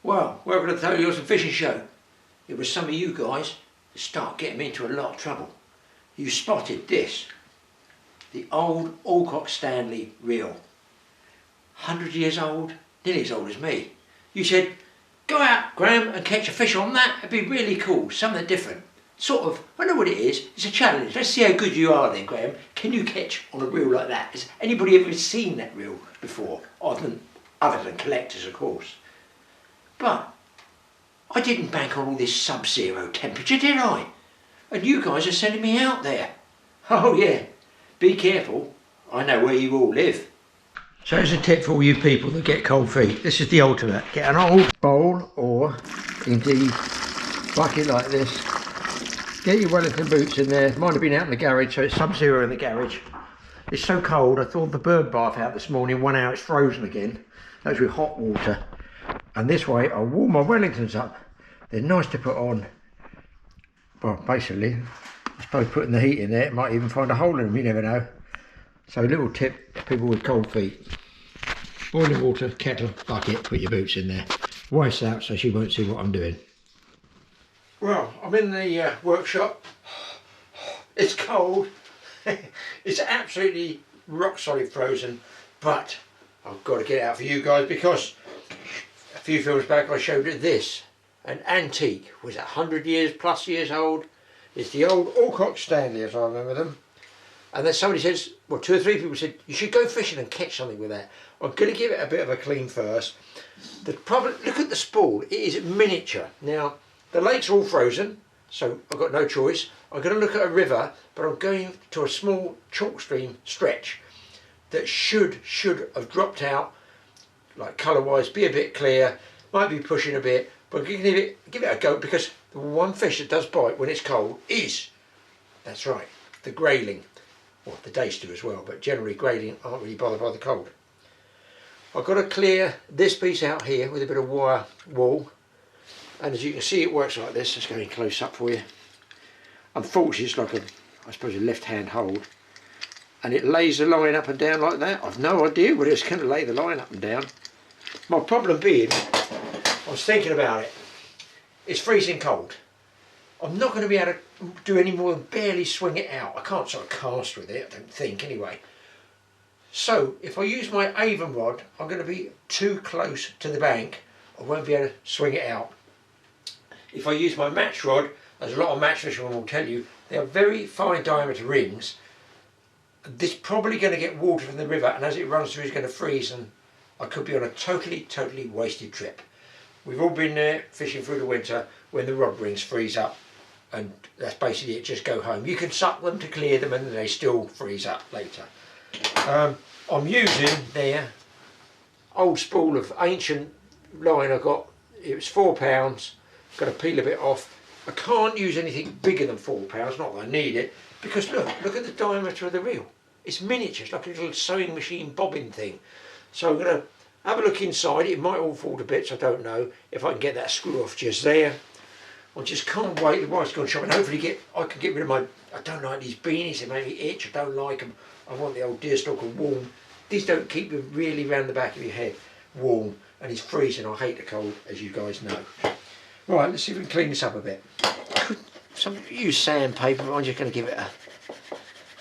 Well, we're going to tell you it was a fishing show. It was some of you guys that start getting me into a lot of trouble. You spotted this, the old Alcock Stanley reel. 100 years old, nearly as old as me. You said, go out, Graeme, and catch a fish on that. It'd be really cool, something different. Sort of, I know what it is, it's a challenge. Let's see how good you are then, Graeme. Can you catch on a reel like that? Has anybody ever seen that reel before? Other than collectors, of course. But I didn't bank on all this sub-zero temperature, did I? And you guys are sending me out there. Oh yeah, be careful. I know where you all live. So here's a tip for all you people that get cold feet. This is the ultimate. Get an old bowl or indeed bucket like this. Get your Wellington boots in there. Mine have been out in the garage, so it's sub-zero in the garage. It's so cold, I thawed the bird bath out this morning. 1 hour it's frozen again. That was with hot water. And this way I'll warm my Wellingtons up. They're nice to put on. Well, basically, I suppose putting the heat in there, it might even find a hole in them, you never know. So a little tip for people with cold feet. Boiling water, kettle, bucket, put your boots in there. Wife's out so she won't see what I'm doing. Well, I'm in the workshop. It's cold. It's absolutely rock solid frozen, but I've got to get it out for you guys because a few films back I showed you this. An antique, was it 100 years plus years old? It's the old Alcock Stanley as I remember them. And then somebody says, well 2 or 3 people said, you should go fishing and catch something with that. I'm going to give it a bit of a clean first. The problem, look at the spool, it is miniature. Now, the lakes are all frozen, so I've got no choice. I'm going to look at a river, but I'm going to a small chalk stream stretch that should have dropped out, like colour-wise, be a bit clear, might be pushing a bit, but give it a go because the one fish that does bite when it's cold is, that's right, the grayling. Well, the dace do as well, but generally grayling aren't really bothered by the cold. I've got to clear this piece out here with a bit of wire wool, and as you can see it works like this. Let's go in close up for you. Unfortunately it's like I suppose a left hand hold, and it lays the line up and down like that. I've no idea whether it's going to lay the line up and down. My problem being, I was thinking about it, it's freezing cold. I'm not going to be able to do any more than barely swing it out. I can't sort of cast with it, I don't think anyway. So if I use my Avon rod, I'm going to be too close to the bank. I won't be able to swing it out. If I use my match rod, as a lot of match fishermen will tell you, they are very fine diameter rings. This is probably going to get water from the river, and as it runs through it's going to freeze, and I could be on a totally wasted trip. We've all been there fishing through the winter when the rod rings freeze up, and that's basically it, just go home. You can suck them to clear them and they still freeze up later. I'm using their old spool of ancient line I got. It was £4, got to peel a bit off. I can't use anything bigger than £4, not that I need it, because look at the diameter of the reel. It's miniature, it's like a little sewing machine bobbin thing. So I'm going to have a look inside. It might all fall to bits, I don't know, if I can get that screw off just there. I just can't wait. The wife's gone shopping. Hopefully I can get rid of my, I don't like these beanies, they make me itch, I don't like them. I want the old deerstalker warm. These don't keep you really round the back of your head warm, and it's freezing. I hate the cold, as you guys know. Right, let's see if we can clean this up a bit. Some use sandpaper, but I'm just going to give it a,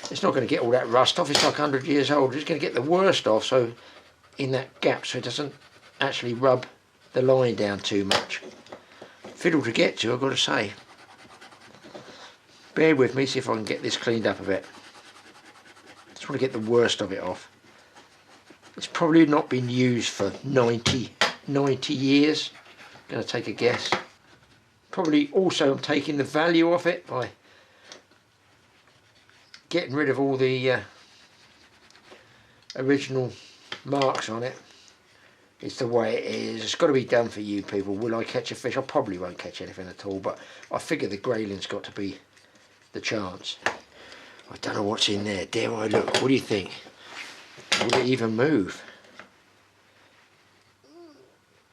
it's not going to get all that rust off. It's like 100 years old. It's going to get the worst off, so in that gap, so it doesn't actually rub the line down too much. Fiddle to get to, I've got to say. Bear with me, see if I can get this cleaned up a bit. Just want to get the worst of it off. It's probably not been used for 90 years. I'm going to take a guess. Probably also I'm taking the value off it by getting rid of all the original marks on it. It's the way it is. It's got to be done for you people. Will I catch a fish? I probably won't catch anything at all, but I figure the grayling's got to be the chance. I don't know what's in there. Dare I look? What do you think? Will it even move?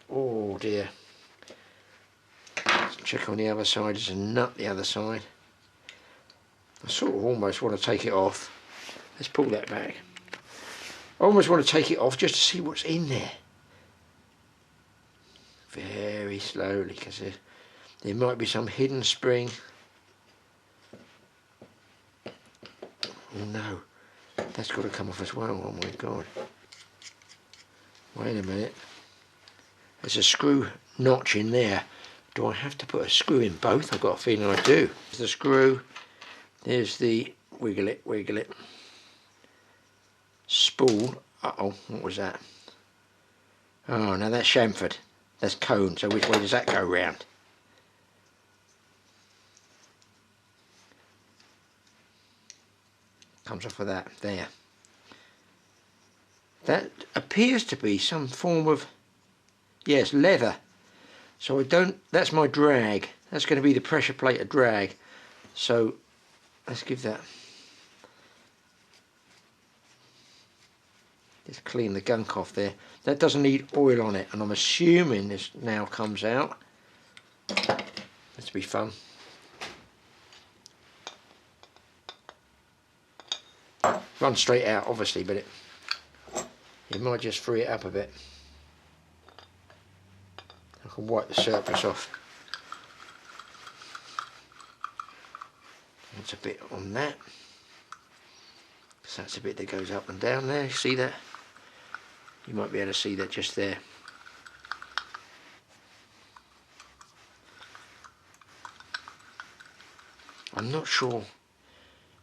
Oh dear. Let's check on the other side. There's a nut the other side. I sort of almost want to take it off. Let's pull that back. I almost want to take it off just to see what's in there. slowly, slowly, because there might be some hidden spring. Oh no, that's got to come off as well. Oh my god. Wait a minute. There's a screw notch in there. Do I have to put a screw in both? I've got a feeling I do. There's the screw. There's the wiggle it. Spool. Uh-oh, what was that? Oh, no, that's chamfered. That's cone, so which way does that go round? Comes off of that, there. That appears to be some form of, yes, leather. So that's my drag. That's going to be the pressure plate of drag. So, let's give that. Just clean the gunk off there. That doesn't need oil on it, and I'm assuming this now comes out. This will be fun. Run straight out, obviously, but it might just free it up a bit. I can wipe the surplus off. That's a bit on that. So that's a bit that goes up and down there. See that? You might be able to see that just there. I'm not sure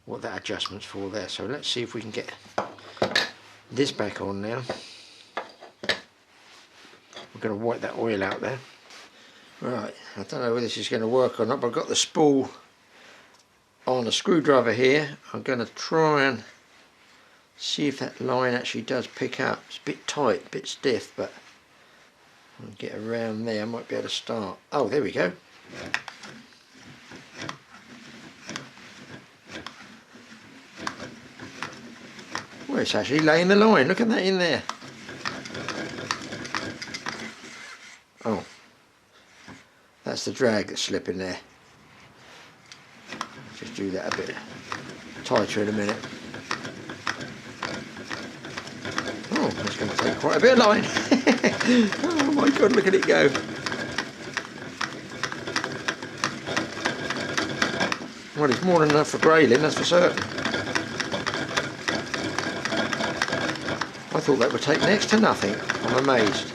what that adjustment's for there, so let's see if we can get this back on now. We're going to wipe that oil out there. Right, I don't know whether this is going to work or not, but I've got the spool on a screwdriver here. I'm going to try and see if that line actually does pick up. It's a bit tight, a bit stiff, but I'll get around there. I might be able to start. Oh, there we go. Well, it's actually laying the line. Look at that in there. Oh, that's the drag that's slipping there. Just do that a bit tighter in a minute. Oh, that's going to take quite a bit of line. Oh my god, look at it go. Well, it's more than enough for grailing, that's for certain. I thought that would take next to nothing. I'm amazed.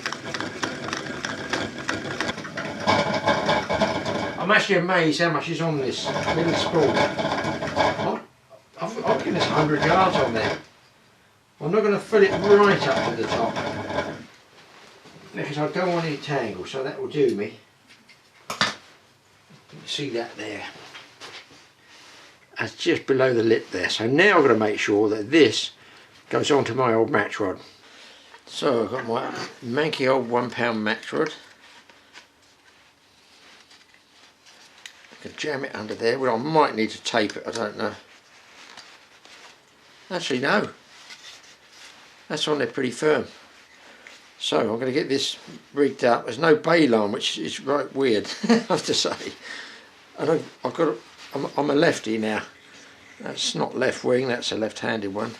I'm actually amazed how much is on this little spool. I've given this 100 yards on there. I'm not going to fill it right up to the top because I don't want any tangle, so that will do me. You can see that there. That's just below the lip there. So now I've got to make sure that this goes onto my old match rod. So I've got my manky old £1 match rod. I can jam it under there. Well, I might need to tape it, I don't know. Actually no, that's on there pretty firm. So I'm going to get this rigged up. There's no bay line, which is right weird, I have to say. And I'm a lefty now. That's not left wing, that's a left-handed one.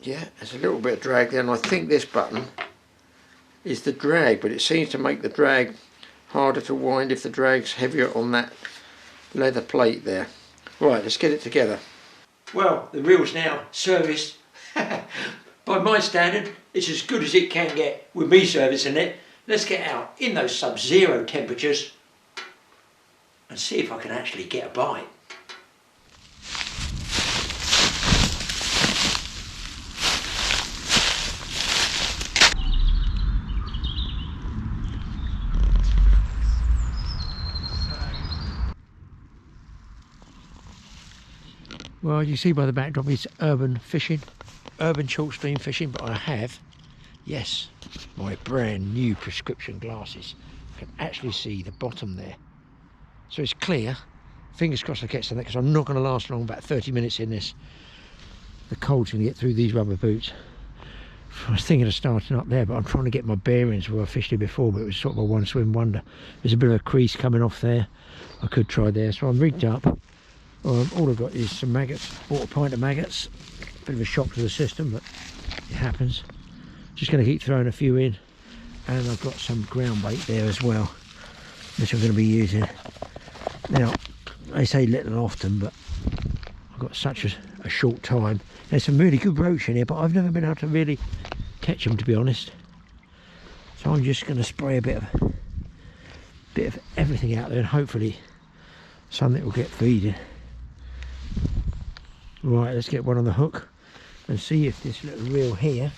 Yeah, there's a little bit of drag there, and I think this button is the drag, but it seems to make the drag harder to wind if the drag's heavier on that leather plate there. Right, let's get it together. Well, the reel's now serviced. By my standard, it's as good as it can get with me servicing it. Let's get out in those sub-zero temperatures and see if I can actually get a bite. Well, you see by the backdrop it's urban fishing, urban chalk stream fishing, but I have, yes, my brand new prescription glasses. I can actually see the bottom there. So it's clear. Fingers crossed I catch something, because I'm not going to last long, about 30 minutes in this. The cold's going to get through these rubber boots. I was thinking of starting up there, but I'm trying to get my bearings where I fished it before, but it was sort of a one swim wonder. There's a bit of a crease coming off there. I could try there, so I'm rigged up. All I've got is some maggots, bought a pint of maggots. Bit of a shock to the system, but it happens. Just going to keep throwing a few in and I've got some ground bait there as well, which I'm going to be using. Now, they say little often, but I've got such a short time. There's some really good roach in here, but I've never been able to really catch them, to be honest. So I'm just going to spray a bit of everything out there, and hopefully something will get feeding. Right, let's get one on the hook and see if this little reel here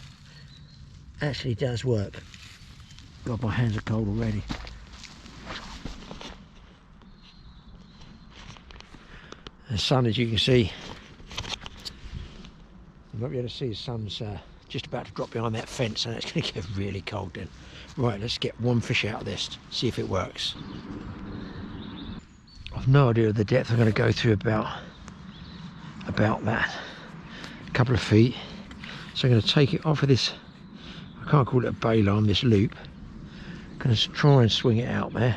actually does work. God, my hands are cold already. The sun, as you can see, you won't be able to see the sun's just about to drop behind that fence, and it's going to get really cold then. Right, let's get one fish out of this, see if it works. I've no idea of the depth. I'm going to go through about that, a couple of feet. So I'm going to take it off of this, I can't call it a bail arm, this loop. I'm going to try and swing it out there.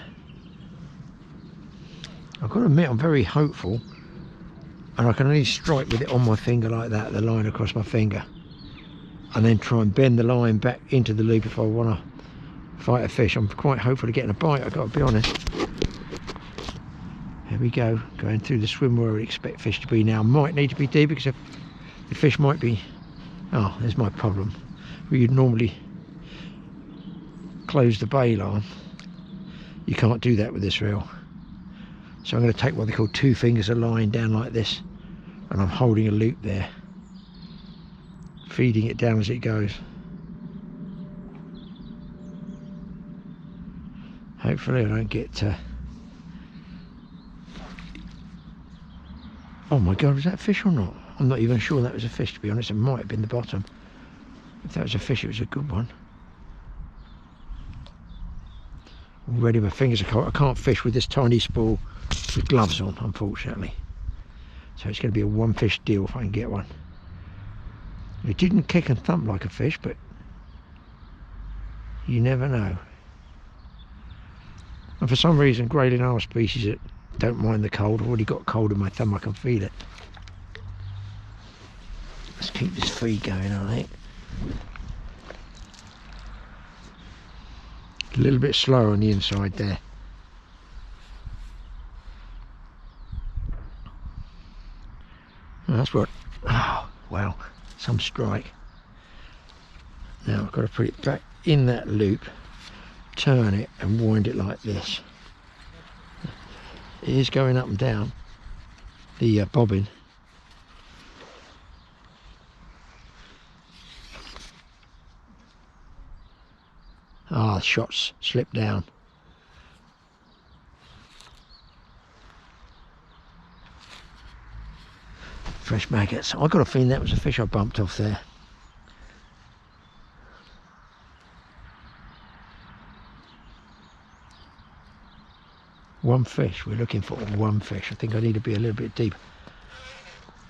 I've got to admit, I'm very hopeful, and I can only strike with it on my finger like that, the line across my finger, and then try and bend the line back into the loop if I want to fight a fish. I'm quite hopeful of getting a bite, I've got to be honest. Here we go, going through the swim where I would expect fish to be now. Might need to be deep because the fish might be... Oh, there's my problem. Where you'd normally close the bail arm, you can't do that with this reel. So I'm going to take what they call two fingers of line down like this, and I'm holding a loop there, feeding it down as it goes. Hopefully I don't get... Oh my God, was that a fish or not? I'm not even sure that was a fish, to be honest. It might have been the bottom. If that was a fish, it was a good one. Already my fingers are cold. I can't fish with this tiny spool with gloves on, unfortunately. So it's going to be a one fish deal if I can get one. It didn't kick and thump like a fish, but you never know. And for some reason, grayling are species that don't mind the cold. I've already got cold in my thumb, I can feel it. Let's keep this feed going, I think. A little bit slower on the inside there. Oh, that's what... Oh, well, some strike. Now I've got to put it back in that loop, turn it and wind it like this. It is going up and down, the bobbin. Ah, the shots slipped down. Fresh maggots. I got a feeling that was a fish I bumped off there. One fish, we're looking for one fish. I think I need to be a little bit deep.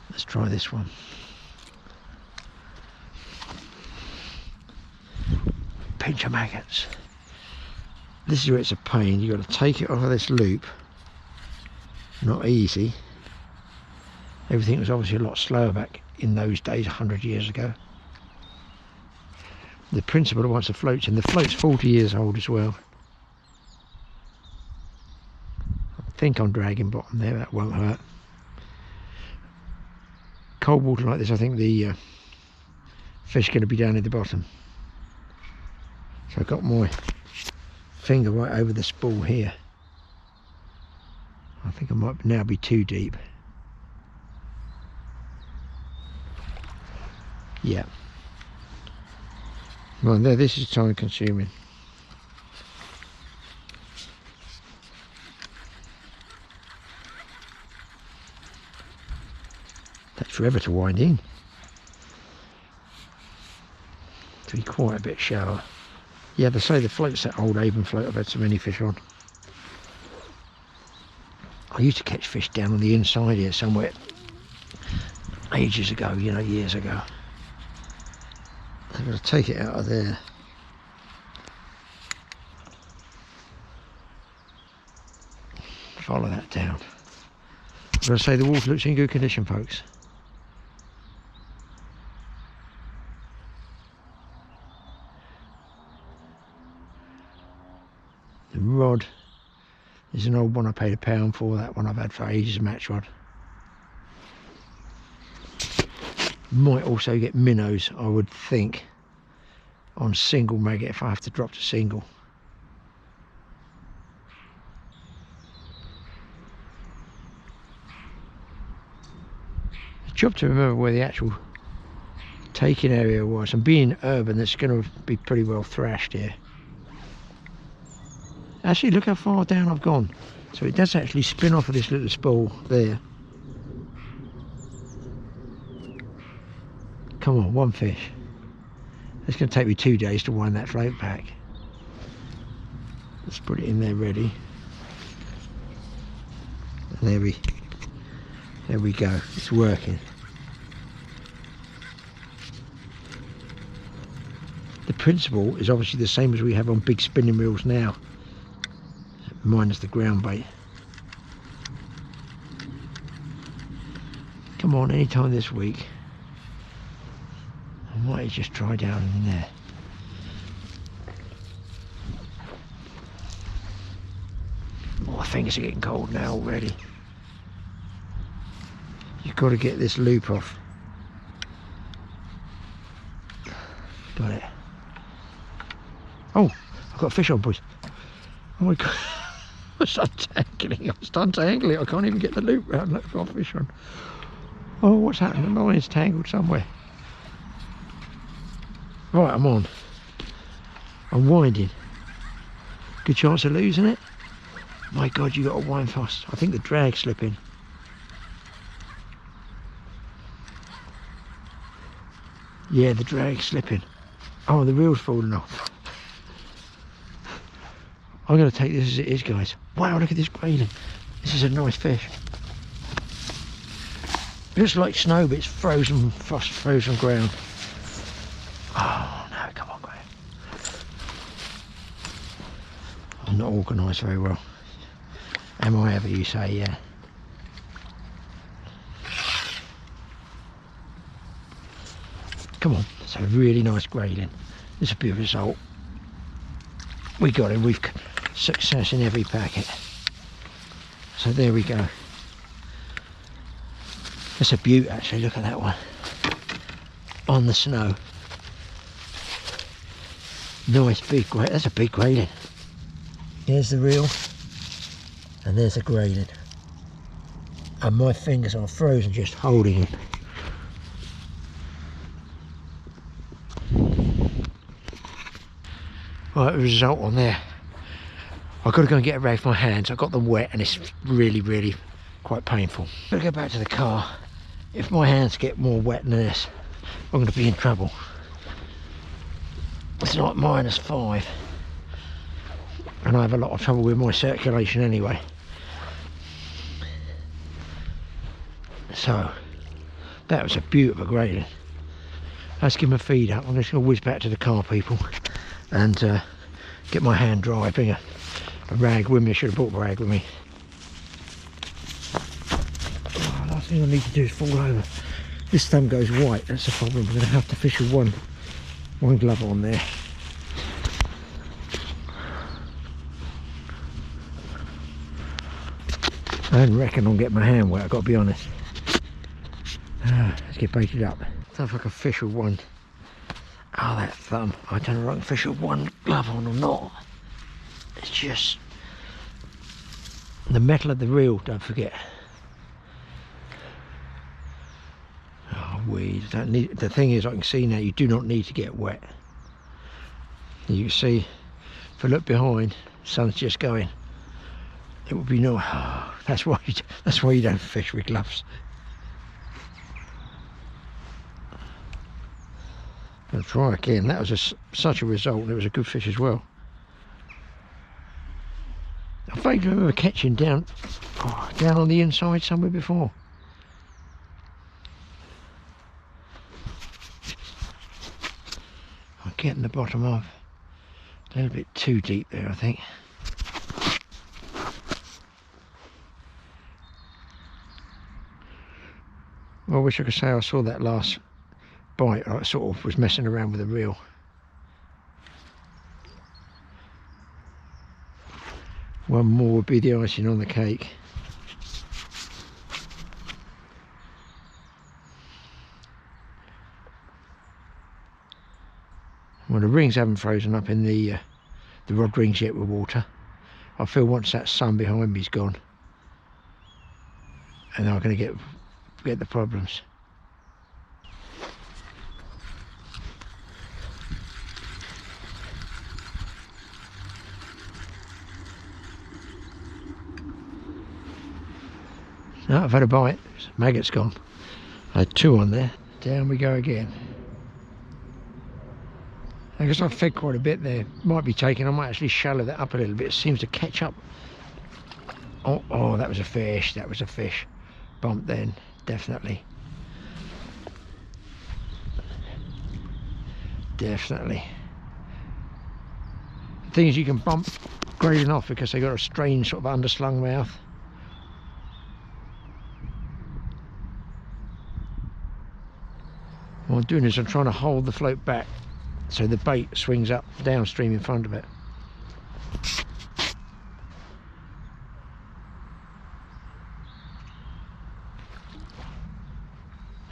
Let's try this one. Pinch of maggots. This is where it's a pain. You've got to take it off of this loop. Not easy. Everything was obviously a lot slower back in those days, 100 years ago. The principle of once the float's in, the float's 40 years old as well. I think I'm dragging bottom there, that won't hurt. Cold water like this, I think the fish are going to be down at the bottom. So I've got my finger right over the spool here. I think I might now be too deep. Yeah. Well, there, this is time consuming. Takes forever to wind in. To be quite a bit shallow. Yeah, they say the float's that old Avon float I've had so many fish on. I used to catch fish down on the inside here somewhere ages ago, you know, years ago. I'm going to take it out of there. Follow that down. I'm going to say the water looks in good condition, folks. The rod is an old one I paid £1 for. That one I've had for ages, a match rod. Might also get minnows, I would think, on single maggot if I have to drop to single. It's a job to remember where the actual taking area was, and being urban, it's going to be pretty well thrashed here. Actually, look how far down I've gone. So it does actually spin off of this little spool there. Come on, one fish. It's going to take me 2 days to wind that float back. Let's put it in there ready. And there we go. It's working. The principle is obviously the same as we have on big spinning reels now, minus the ground bait. Come on, any time this week. I might just try down in there. Oh, my fingers are getting cold now already. You've got to get this loop off. Got it. Oh, I've got a fish on, boys. Oh my god. I was untangling it. I can't even get the loop round. I've got a fish on. Oh, what's happening? The line's tangled somewhere. Right, I'm on. I'm winding. Good chance of losing it. My god, you got to wind fast. I think the drag's slipping. Yeah, the drag's slipping. Oh, the reel's falling off. I'm going to take this as it is, guys. Wow, look at this grayling. This is a nice fish. Just like snow, but it's frozen, frozen ground. Oh no, come on, Graeme. I'm not organised very well. Am I ever, you say? Yeah. Come on, it's a really nice grayling. This will be a result. We got him. We've success in every packet. So there we go. That's a beaut, actually. Look at that one on the snow. Nice big grayling. That's a big grayling. Here's the reel, and there's a grayling, and my fingers are frozen just holding it. Right, the result on there. I've got to go and get a rag for my hands. I got them wet and it's really quite painful. I've got to go back to the car. If my hands get more wet than this, I'm going to be in trouble. It's like -5, and I have a lot of trouble with my circulation anyway. So that was a beautiful grayling. Let's give him a feed up. I'm just going to whiz back to the car, people, and get my hand dry. Bring a rag with me. I should have brought a rag with me. Oh, last thing I need to do is fall over. This thumb goes white. That's the problem. I'm going to have to fish with one glove on there. I didn't reckon on getting my hand wet, I've got to be honest. Let's get baited up. I don't know if I can fish with one. Oh, that thumb. I don't know if I can fish with one glove on or not. It's just the metal of the reel, don't forget. Oh, weed. Don't need, the thing is, I can see now you do not need to get wet. You can see, if I look behind, the sun's just going. It would be no. Oh, that's why you don't fish with gloves. I'll try again. That was such a result, and it was a good fish as well. I vaguely remember catching down on the inside somewhere before. I'm getting the bottom of. A little bit too deep there, I think. Well, I wish I could say I saw that last bite. I sort of was messing around with the reel. One more would be the icing on the cake. Well, the rings haven't frozen up in the rod rings yet with water. I feel once that sun behind me's gone, and I'm going to get the problems. No, I've had a bite. Maggot's gone. I had 2 on there. Down we go again. I guess I've fed quite a bit there. Might be taking, I might actually shallow that up a little bit. It seems to catch up. Oh, that was a fish. That was a fish. Bump then, definitely. Definitely. The thing is, you can bump grazing off because they got a strange sort of underslung mouth. What I'm doing is I'm trying to hold the float back so the bait swings up downstream in front of it.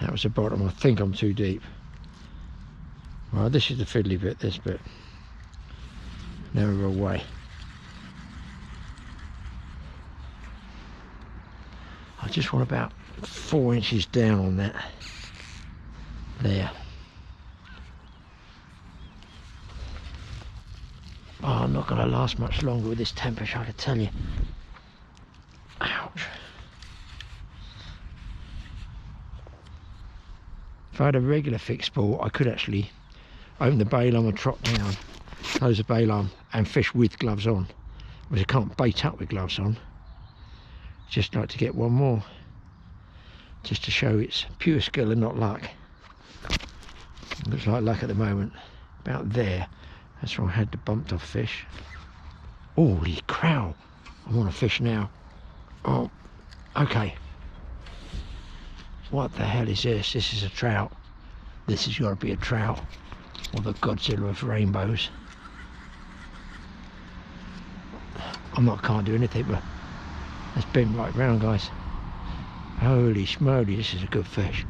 That was the bottom. I think I'm too deep. Well, this is the fiddly bit, this bit. Now we're away. I just want about 4 inches down on that. There. Oh, I'm not going to last much longer with this temperature, I can tell you. Ouch. If I had a regular fixed spool, I could actually open the bail arm and trot down, close the bail arm and fish with gloves on. Because I can't bait up with gloves on. Just like to get one more, just to show it's pure skill and not luck. Looks like luck at the moment. About there. That's where I had the bumped off fish. Holy crow! I want to fish now. Oh, okay. What the hell is this? This is a trout. This has got to be a trout. Or the Godzilla of rainbows. Can't do anything but let's bend right round, guys. Holy schmoly, this is a good fish.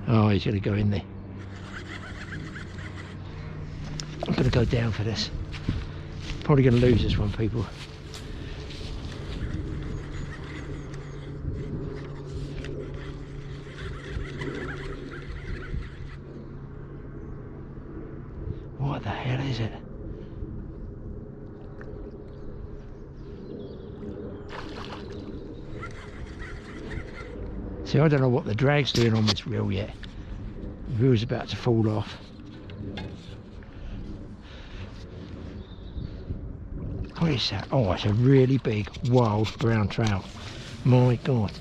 Oh, he's going to go in there. I'm going to go down for this. Probably going to lose this one, people. What the hell is it? See, I don't know what the drag's doing on this reel yet. The reel's about to fall off. What is that? Oh, it's a really big wild brown trout. My God.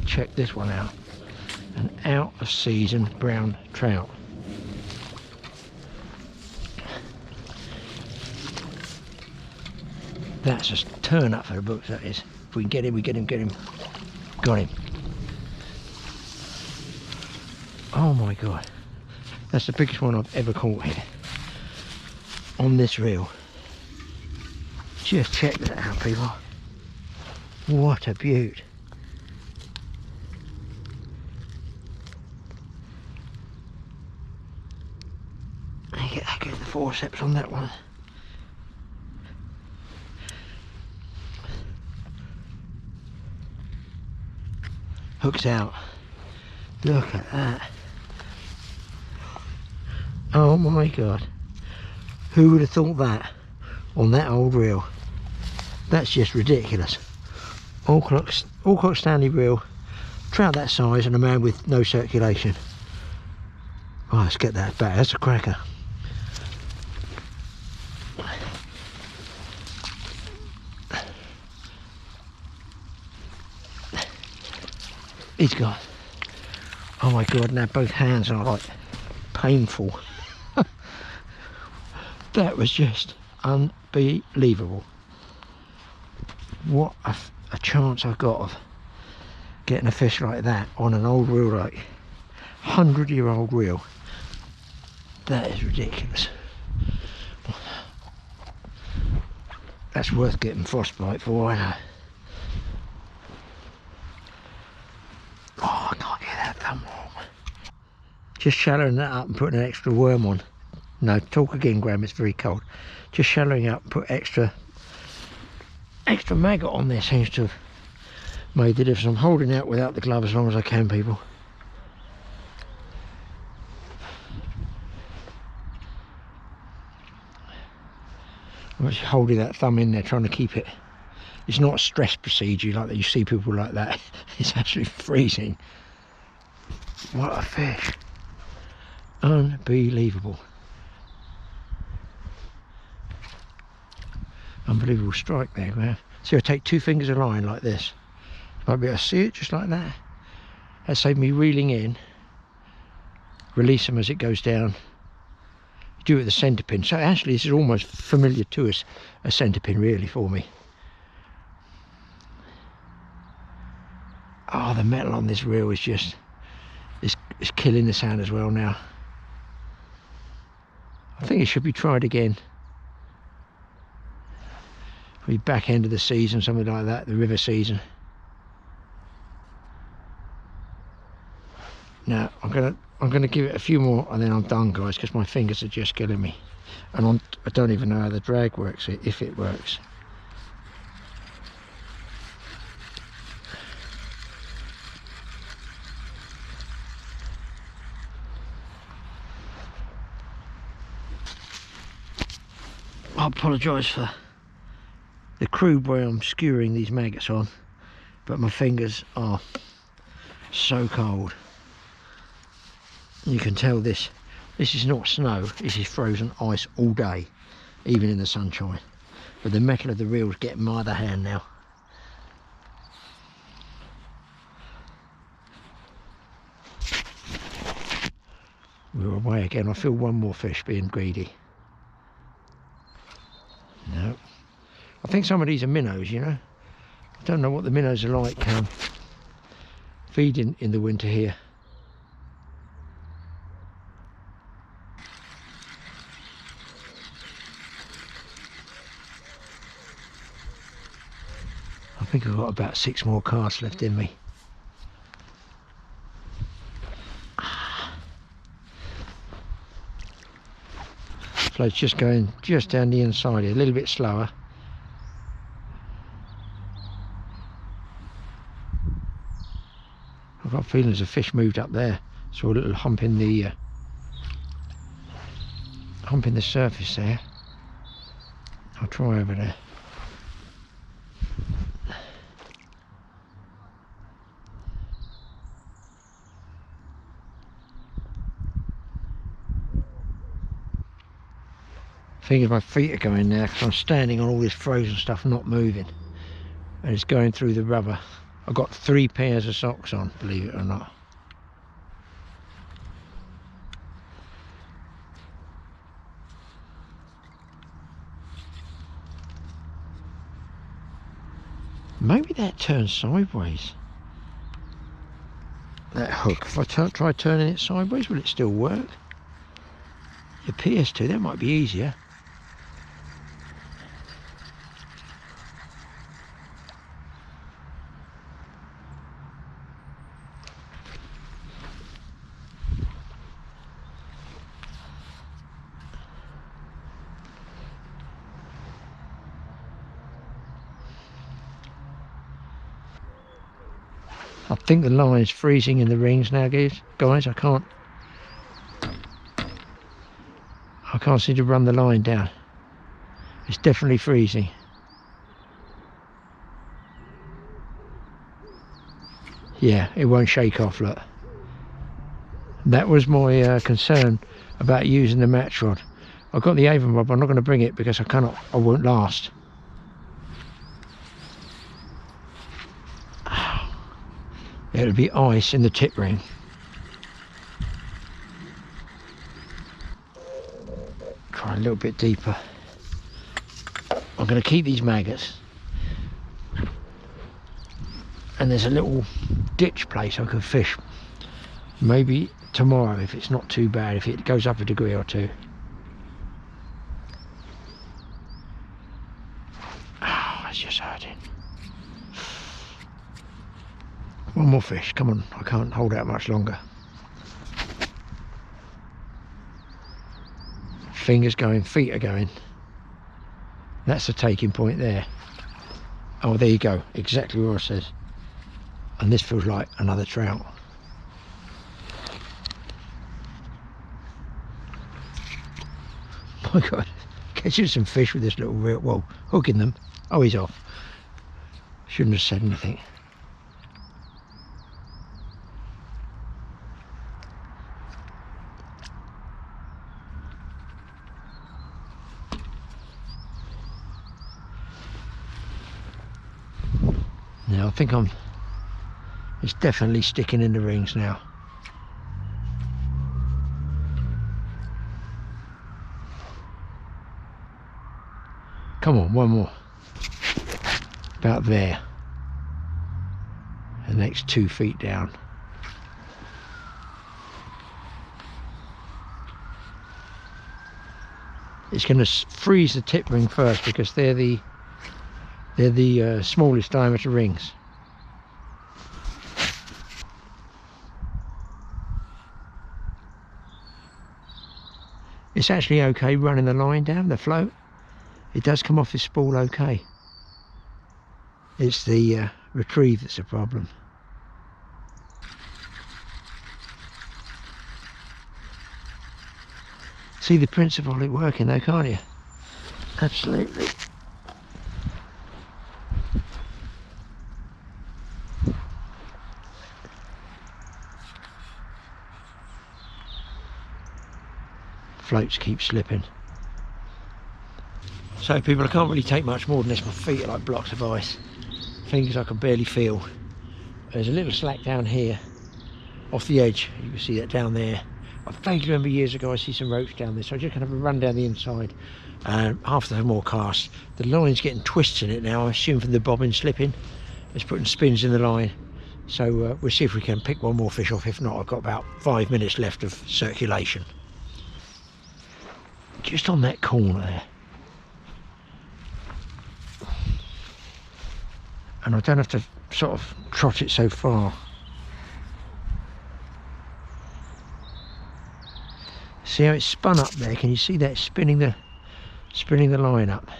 Check this one out. An out of season brown trout. That's a turn up for the books, that is. If we can get him, we get him. Got him. Oh my God. That's the biggest one I've ever caught here. On this reel. Just check that out, people. What a beaut. I get the forceps on that one. Hook's out. Look at that. Oh my God. Who would have thought that on that old reel? That's just ridiculous. All clock Stanley reel, trout that size and a man with no circulation. Oh, let's get that back. That's a cracker. He's got. Oh my God, now both hands are like painful. That was just unbelievable. What a chance I've got of getting a fish like that on an old reel, like 100-year-old reel. That is ridiculous. That's worth getting frostbite for, I know. Oh, I can't hear that thumb warm. Just shallowing that up and putting an extra worm on. No, talk again, Graeme, it's very cold. Just shallowing up and put extra maggot on there seems to have made the difference. I'm holding out without the glove as long as I can, people. I'm actually holding that thumb in there trying to keep it. It's not a stress procedure like that. You see people like that. It's actually freezing. What a fish. Unbelievable. Unbelievable strike there, Graeme. See, I take 2 fingers of line like this. Might be able to see it just like that. That saved me reeling in. Release them as it goes down. Do it with the centre pin. So actually this is almost familiar to us, a centre pin really for me. Oh, the metal on this reel is just, it's killing the sound as well now. I think it should be tried again. Maybe back end of the season, something like that, the river season. Now I'm gonna give it a few more and then I'm done, guys, because my fingers are just killing me. And I don't even know how the drag works, if it works. I apologise for the crude way I'm skewering these maggots on, but my fingers are so cold. You can tell this is not snow, this is frozen ice all day, even in the sunshine. But the metal of the reel's getting my other hand now. We're away again. I feel one more fish being greedy. No. I think some of these are minnows, you know. I don't know what the minnows are like feeding in the winter here. I think I've got about 6 more casts left in me. Float's just going just down the inside here, a little bit slower. I've got a feeling there's a fish moved up there. Saw a little hump in the surface there. I'll try over there. I think my feet are going now because I'm standing on all this frozen stuff, not moving, and it's going through the rubber. I've got 3 pairs of socks on, believe it or not. Maybe that turns sideways. That hook, if I try turning it sideways, will it still work? It appears to. That might be easier. I think the line's freezing in the rings now, guys. I can't seem to run the line down. It's definitely freezing. Yeah, it won't shake off, look. That was my concern about using the match rod. I've got the Avon rod, but I'm not going to bring it because I won't last. It'll be ice in the tip ring. Try a little bit deeper. I'm going to keep these maggots. And there's a little ditch place I could fish. Maybe tomorrow if it's not too bad, if it goes up a degree or two. Oh, it's just hurting. One more fish, come on, I can't hold out much longer. Fingers going, feet are going. That's the taking point there. Oh, there you go, exactly what I said. And this feels like another trout. My God, catching some fish with this little reel, well, hooking them. Oh, he's off. Shouldn't have said anything. Now I think it's definitely sticking in the rings now. Come on, one more. About there. The next 2 feet down. It's going to freeze the tip ring first because they're the smallest diameter rings. It's actually okay running the line down the float. It does come off this spool okay. It's the retrieve that's a problem. See the principle of it working though, can't you? Absolutely. Floats keep slipping. So people, I can't really take much more than this. My feet are like blocks of ice. Fingers I can barely feel. There's a little slack down here off the edge. You can see that down there. I vaguely remember years ago I see some roach down there, so I just kind of run down the inside and half the more cast. The line's getting twists in it now, I assume from the bobbin slipping. It's putting spins in the line. So we'll see if we can pick one more fish off. If not, I've got about 5 minutes left of circulation. Just on that corner there. And I don't have to sort of trot it so far. See how it's spun up there? Can you see that spinning the line up?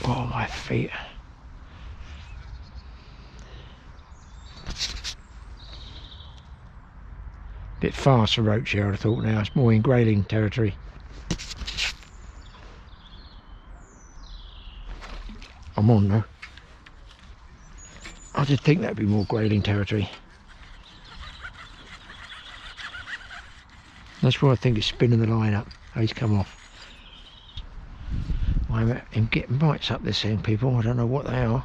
Oh, my feet. Bit fast for roach here, I thought. Now it's more in grayling territory. I'm on though. I did think that'd be more grayling territory. That's why I think it's spinning the line up. Oh, he's come off. I'm getting bites up this end, people. I don't know what they are.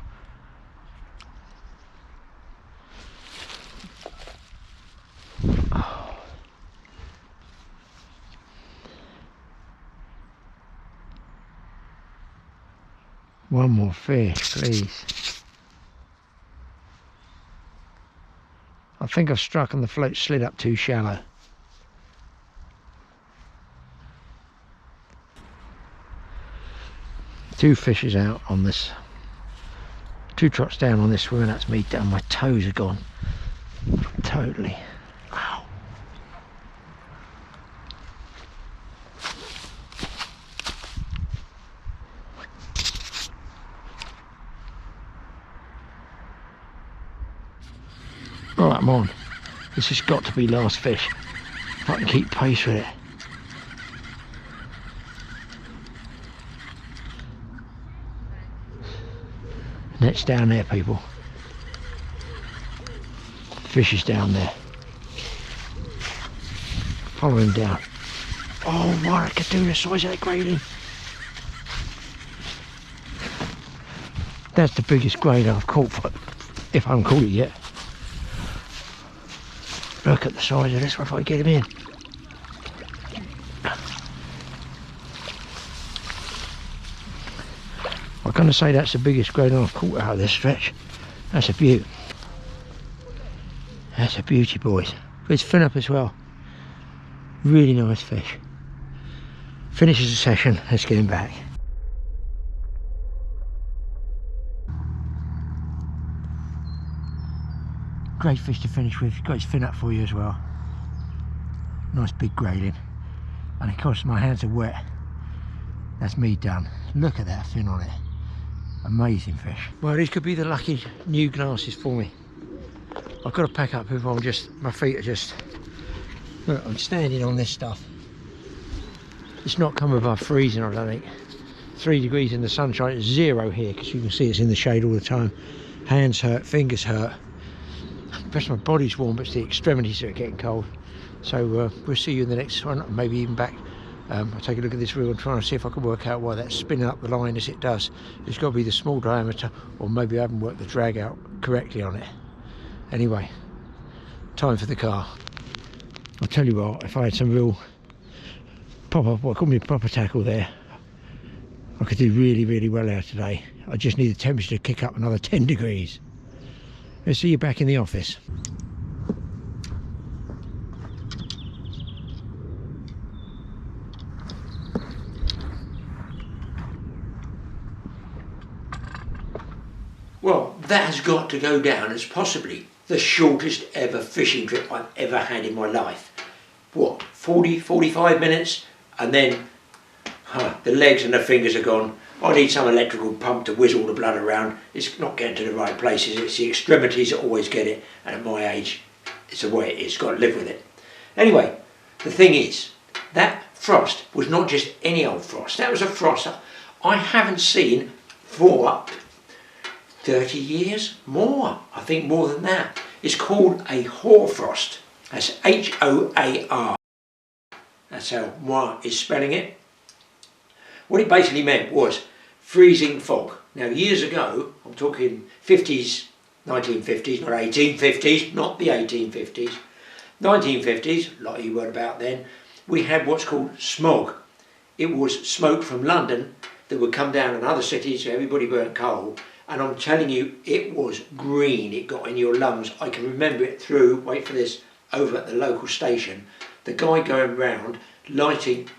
One more fish, please. I think I've struck and the float slid up too shallow. Two fishes out on this. 2 trots down on this swim, and that's me down. My toes are gone. Totally. Ow. Right, I'm on. This has got to be last fish. If I can keep pace with it. Net's down there, people. Fish is down there. Follow him down. Oh, what I could do the size of that grayling. That's the biggest grayling I've caught, if I haven't caught it yet. Look at the size of this one if I get him in. I trying to say that's the biggest grade I've caught out of this stretch. That's a beaut. That's a beauty, boys. But it's fin up as well. Really nice fish. Finishes the session, let's get him back. Great fish to finish with. Got his fin up for you as well. Nice big grayling. And of course my hands are wet. That's me done. Look at that fin on it. Amazing fish. Well, these could be the lucky new glasses for me. I've got to pack up if I'm just, my feet are just, look, I'm standing on this stuff. It's not come above freezing, I don't think. 3 degrees in the sunshine, it's 0 here because you can see it's in the shade all the time. Hands hurt, fingers hurt. The rest of my body's warm, but it's the extremities that are getting cold. So we'll see you in the next one, maybe even back. I'll take a look at this reel and try and see if I can work out why that's spinning up the line as it does. It's got to be the small diameter, or maybe I haven't worked the drag out correctly on it. Anyway, time for the car. I'll tell you what, if I had some real proper, what call me proper tackle there, I could do really, really well out today. I just need the temperature to kick up another 10 degrees. Let's see you back in the office. Well, that has got to go down as possibly the shortest ever fishing trip I've ever had in my life. What, 40, 45 minutes? And then the legs and the fingers are gone. I need some electrical pump to whiz all the blood around. It's not getting to the right places. It's the extremities that always get it. And at my age, it's the way it is. Got to live with it. Anyway, the thing is, that frost was not just any old frost. That was a frost I haven't seen for 30 years, more, I think more than that. It's called a hoar frost. That's H-O-A-R. That's how moi is spelling it. What it basically meant was freezing fog. Now years ago, I'm talking 50s, 1950s, not 1850s, not the 1850s, 1950s, a lot of you heard about then, we had what's called smog. It was smoke from London that would come down in other cities, so everybody burnt coal. And I'm telling you, it was green. It got in your lungs. I can remember it through, wait for this, over at the local station. The guy going round lighting,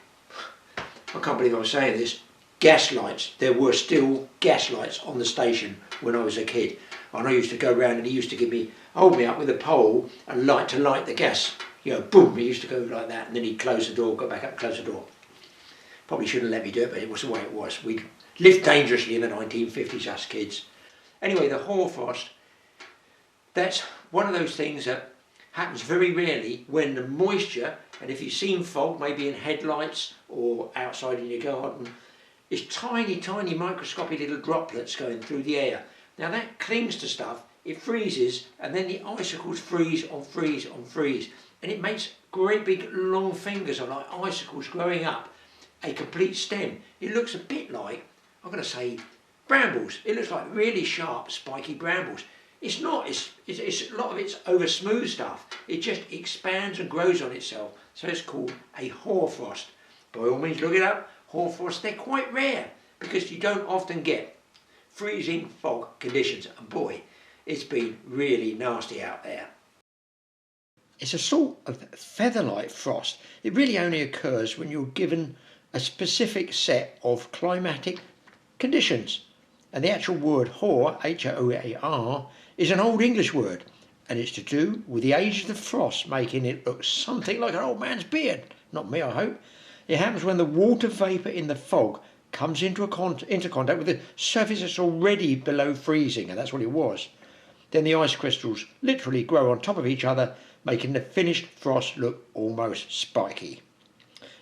I can't believe I'm saying this, gas lights. There were still gas lights on the station when I was a kid. And I used to go round and he used to hold me up with a pole and light the gas. You know, boom, he used to go like that. And then he'd close the door, go back up, close the door. Probably shouldn't let me do it, but it was the way it was. We lived dangerously in the 1950s, us kids. Anyway, the hoar frost, that's one of those things that happens very rarely when the moisture, and if you've seen fog, maybe in headlights or outside in your garden, is tiny, tiny microscopic little droplets going through the air. Now that clings to stuff, it freezes, and then the icicles freeze on freeze on freeze. And it makes great big long fingers of like icicles growing up a complete stem. It looks a bit like, I'm going to say, brambles. It looks like really sharp, spiky brambles. It's not, it's a lot of it's over smooth stuff. It just expands and grows on itself. So it's called a hoarfrost. By all means, look it up. Hoarfrost, they're quite rare because you don't often get freezing fog conditions. And boy, it's been really nasty out there. It's a sort of feather-like frost. It really only occurs when you're given a specific set of climatic conditions. And the actual word hoar, H-O-A-R, is an Old English word, and it's to do with the age of the frost, making it look something like an old man's beard. Not me, I hope. It happens when the water vapour in the fog comes into contact with the surface that's already below freezing, and that's what it was. Then the ice crystals literally grow on top of each other, making the finished frost look almost spiky.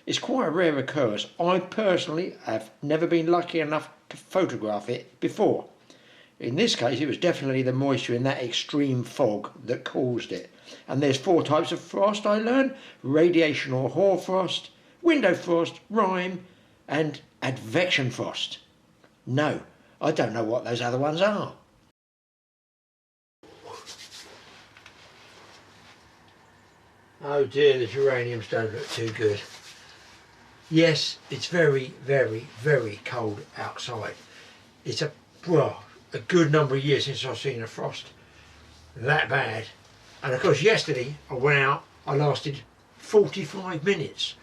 It's quite a rare occurrence. I personally have never been lucky enough to photograph it before. In this case, it was definitely the moisture in that extreme fog that caused it. And there's 4 types of frost, I learned: radiation or hoar frost, window frost, rime, and advection frost. No, I don't know what those other ones are. Oh dear, the geraniums don't look too good. Yes, it's very, very, very cold outside. It's a good number of years since I've seen a frost that bad. And of course yesterday I went out, I lasted 45 minutes.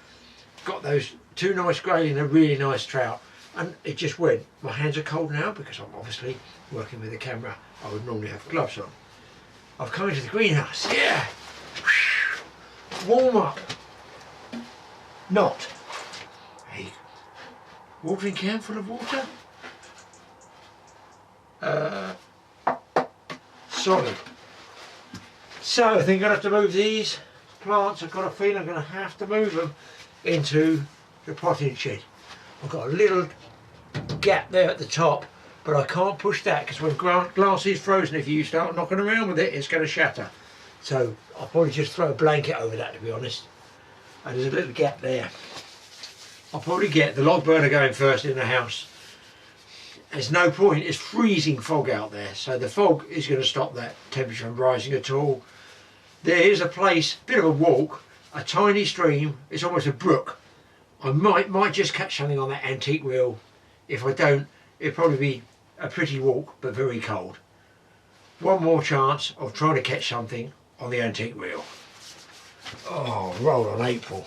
Got those 2 nice grayling and a really nice trout, and it just went. My hands are cold now because I'm obviously working with a camera. I would normally have gloves on. I've come into the greenhouse, yeah. Warm up. Not. A watering can full of water. Solid. So I think I'm going to have to move these plants. I've got a feeling I'm going to have to move them into the potting shed. I've got a little gap there at the top, but I can't push that because when glass is frozen, if you start knocking around with it, it's going to shatter. So I'll probably just throw a blanket over that, to be honest. And there's a little gap there. I'll probably get the log burner going first in the house. There's no point, it's freezing fog out there, so the fog is going to stop that temperature from rising at all. There is a place, bit of a walk, a tiny stream, it's almost a brook. I might just catch something on that antique reel. If I don't, it'll probably be a pretty walk, but very cold. One more chance of trying to catch something on the antique reel. Oh, roll on April.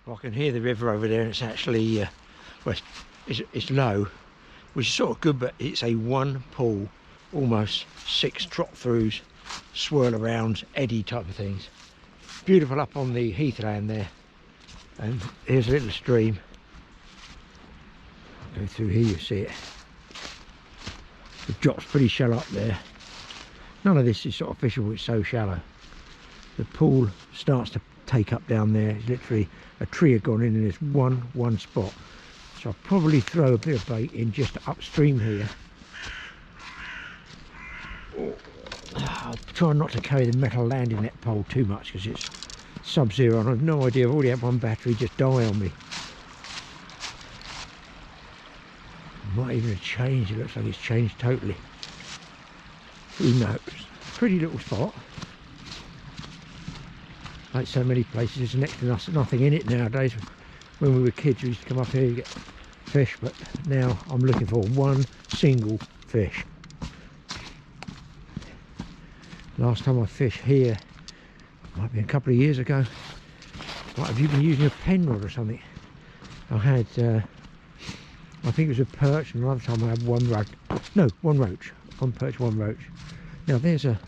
I can hear the river over there, and it's actually well, it's low, which is sort of good, but it's a one pool, almost 6 trot throughs, swirl arounds, eddy type of things. Beautiful up on the heathland there, and here's a little stream. Go through here, you see it. The drop's pretty shallow up there. None of this is sort of fishable, it's so shallow. The pool starts to take up down there. It's literally a tree had gone in and there's one spot. So I'll probably throw a bit of bait in just upstream here. I'll try not to carry the metal landing net pole too much because it's sub-zero and I've no idea. I've already had one battery just die on me. Might even have changed. It looks like it's changed totally. Who knows? Pretty little spot. Like so many places, there's next to nothing in it nowadays. When we were kids, we used to come up here to get fish, but now I'm looking for one single fish. Last time I fished here, might be a couple of years ago. Might have you been using a pen rod or something? I had, I think it was a perch, and another time I had one roach. No, one roach. One perch, one roach. Now there's a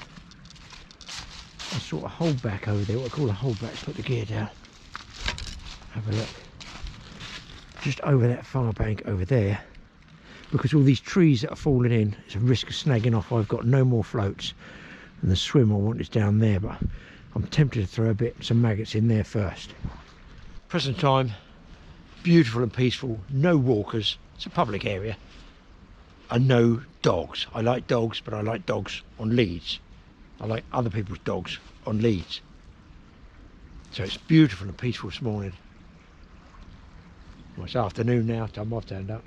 sort of holdback over there, what I call a holdback. Let's put the gear down. Have a look. Just over that far bank over there, because all these trees that are falling in, it's a risk of snagging off. I've got no more floats, and the swim I want is down there, but I'm tempted to throw some maggots in there first. Present time, beautiful and peaceful, no walkers, it's a public area, and no dogs. I like dogs, but I like dogs on leads. I like other people's dogs on leads. So it's beautiful and peaceful this morning. Well, it's afternoon now, time I've turned up.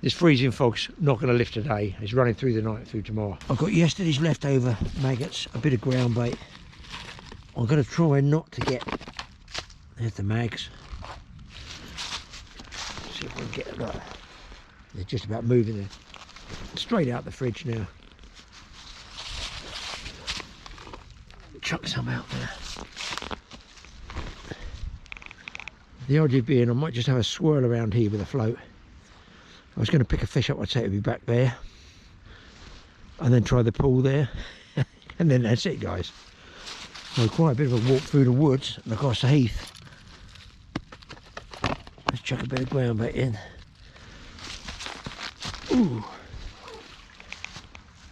This freezing fog's not going to lift today. It's running through the night through tomorrow. I've got yesterday's leftover maggots, a bit of ground bait. I'm going to try not to get... There's the mags. See if we can get that. They're just about moving there. Straight out the fridge now. Chuck some out there. The idea being I might just have a swirl around here with a float. I was going to pick a fish up, I'd say it'd be back there, and then try the pool there, and then that's it, guys. So quite a bit of a walk through the woods and across the heath. Let's chuck a bit of ground bait in. Ooh.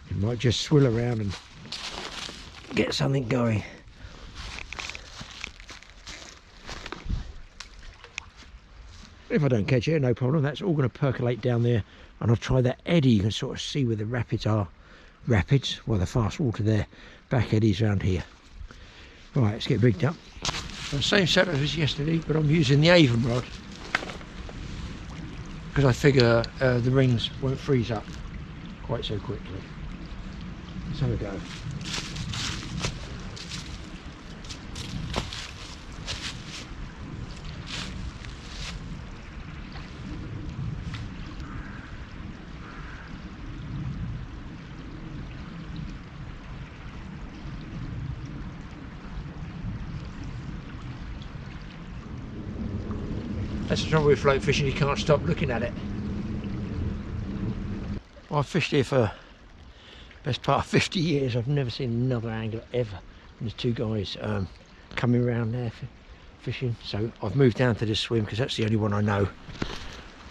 You might just swill around and get something going. If I don't catch it, no problem. That's all going to percolate down there, and I'll try that eddy. You can sort of see where the rapids are. Rapids, well, the fast water there. Back eddies around here. Right, let's get rigged up. The same setup as yesterday, but I'm using the Avon rod because I figure the rings won't freeze up quite so quickly. Let's have a go. That's the trouble with float fishing, you can't stop looking at it. I've fished here for best part of 50 years. I've never seen another angler ever. And there's two guys coming around there fishing. So I've moved down to this swim because that's the only one I know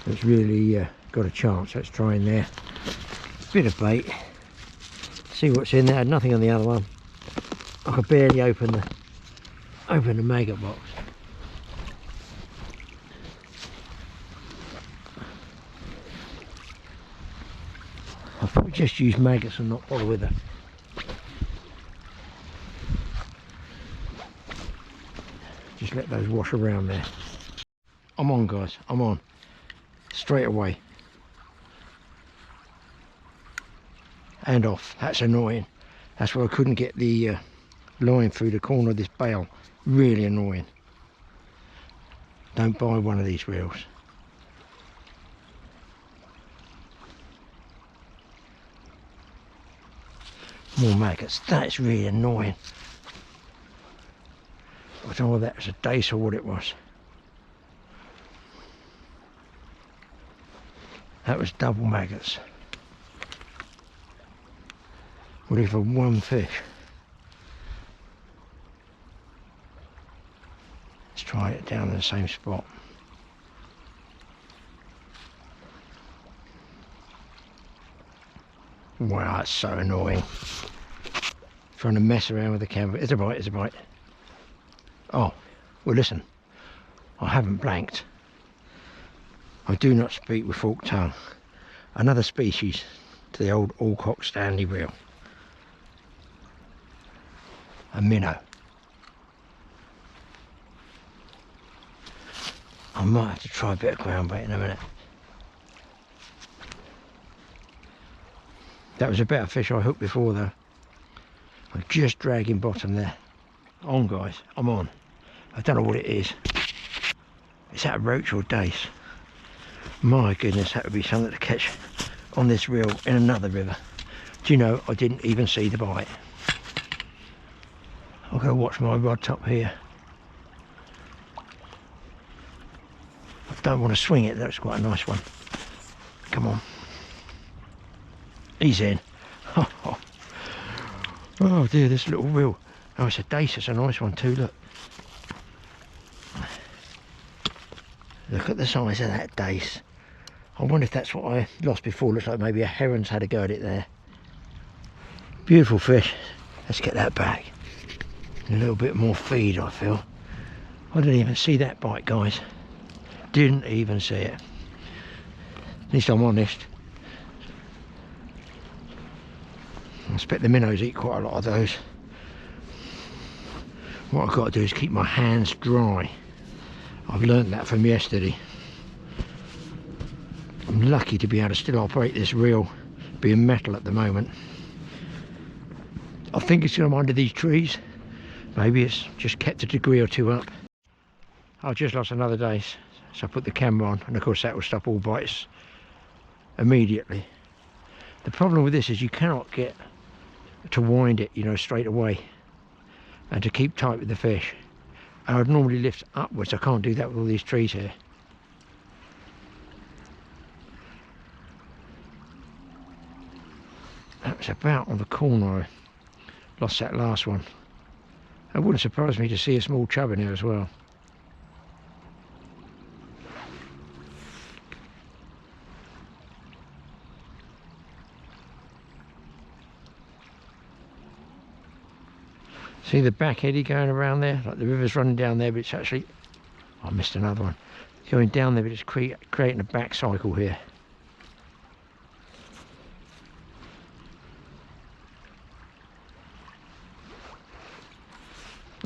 that's really got a chance. Let's try in there. Bit of bait. See what's in there. Nothing on the other one. I could barely open the maggot box. I'll probably just use maggots and not bother with them. Just let those wash around there. I'm on, guys, I'm on. Straight away. And off. That's annoying. That's why I couldn't get the line through the corner of this bail. Really annoying. Don't buy one of these reels. More maggots. That's really annoying. I don't know whether that was a dace or what it was. That was double maggots. What if for one fish? Let's try it down in the same spot. Wow, that's so annoying. Trying to mess around with the camera. It's a bite, it's a bite. Oh, well listen, I haven't blanked. I do not speak with forked tongue. Another species to the old Alcock Stanley reel. A minnow. I might have to try a bit of ground bait in a minute. That was a better fish I hooked before though. I'm just dragging bottom there. On, guys, I'm on. I don't know what it is. Is that a roach or dace? My goodness, that would be something to catch on this reel in another river. Do you know, I didn't even see the bite. I'll go watch my rod top here. I don't want to swing it, that's quite a nice one. Come on. He's in. Oh dear, this little reel. Oh, it's a dace, it's a nice one too, look. Look at the size of that dace. I wonder if that's what I lost before. Looks like maybe a heron's had a go at it there. Beautiful fish. Let's get that back. A little bit more feed, I feel. I didn't even see that bite, guys. Didn't even see it. At least I'm honest. I expect the minnows eat quite a lot of those. What I've got to do is keep my hands dry. I've learned that from yesterday. I'm lucky to be able to still operate this reel, being metal at the moment. I think it's going to under these trees. Maybe it's just kept a degree or two up. I just lost another dace, so I put the camera on, and of course that will stop all bites immediately. The problem with this is you cannot get to wind it, you know, straight away, and to keep tight with the fish. I would normally lift upwards. I can't do that with all these trees here. That was about on the corner I lost that last one. It wouldn't surprise me to see a small chub in here as well. See the back eddy going around there? Like the river's running down there, but it's actually... Oh, I missed another one. Going down there, but it's creating a back cycle here.